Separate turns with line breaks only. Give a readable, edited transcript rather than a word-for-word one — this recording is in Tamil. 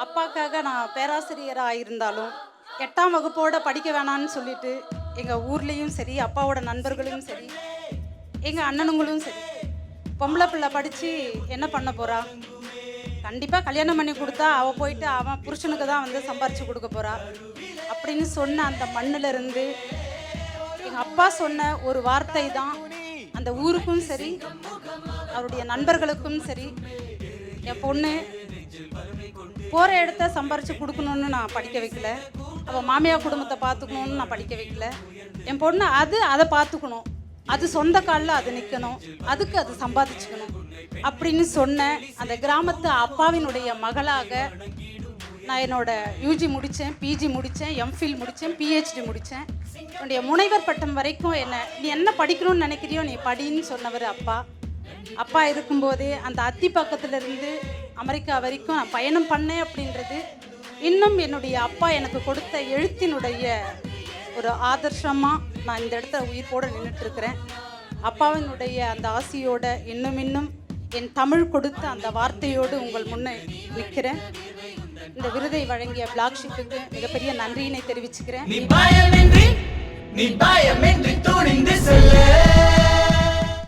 அப்பாக்காக நான் பேராசிரியராக இருந்தாலும் 8ஆம் வகுப்போட படிக்க வேணான்னு சொல்லிட்டு எங்கள் ஊர்லேயும் சரி, அப்பாவோட நண்பர்களும் சரி, எங்கள் அண்ணனுங்களும் சரி, பொம்பளை பிள்ளை படித்து என்ன பண்ண போகிறா, கண்டிப்பாக கல்யாணம் பண்ணி கொடுத்தா அவள் போயிட்டு அவன் புருஷனுக்கு தான் வந்து சம்பாரித்து கொடுக்க போகிறா அப்படின்னு சொன்ன அந்த மண்ணிலிருந்து எங்கள் அப்பா சொன்ன ஒரு வார்த்தை தான் அந்த ஊருக்கும் சரி, அவருடைய நண்பர்களுக்கும் சரி, என் பொண்ணு போகிற இடத்த சம்பாரித்து கொடுக்கணுன்னு நான் படிக்க வைக்கல, அவள் மாமியார் குடும்பத்தை பார்த்துக்கணுன்னு நான் படிக்க வைக்கல. என் பொண்ணு அதை பார்த்துக்கணும், அது சொந்த காலில் அது நிற்கணும், அதுக்கு அது சம்பாதிச்சுக்கணும் அப்படின்னு சொன்ன அந்த கிராமத்து அப்பாவினுடைய மகளாக நான் என்னோட யூஜி முடித்தேன், பிஜி முடித்தேன், எம்ஃபில் முடித்தேன், பிஹெச்டி முடித்தேன். என்னுடைய முனைவர் பட்டம் வரைக்கும் நீ என்ன படிக்கணும்னு நினைக்கிறியோ நீ படின்னு சொன்னவர் அப்பா. அப்பா இருக்கும்போதே அந்த அத்தி பக்கத்துலேருந்து அமெரிக்கா வரைக்கும் நான் பயணம் பண்ணேன் அப்படின்றது இன்னும் என்னுடைய அப்பா எனக்கு கொடுத்த எழுத்தினுடைய ஒரு ஆதர்ஷமாக நான் இந்த இடத்துல உயிர்ப்போடு நின்றுட்டுருக்கிறேன். அப்பாவினுடைய அந்த ஆசையோடு இன்னும் என் தமிழ் கொடுத்த அந்த வார்த்தையோடு உங்கள் முன்னே நிற்கிறேன். இந்த விருதை வழங்கிய பிளாக் ஷிப்புக்கு மிகப்பெரிய நன்றியினை தெரிவிச்சுக்கிறேன்.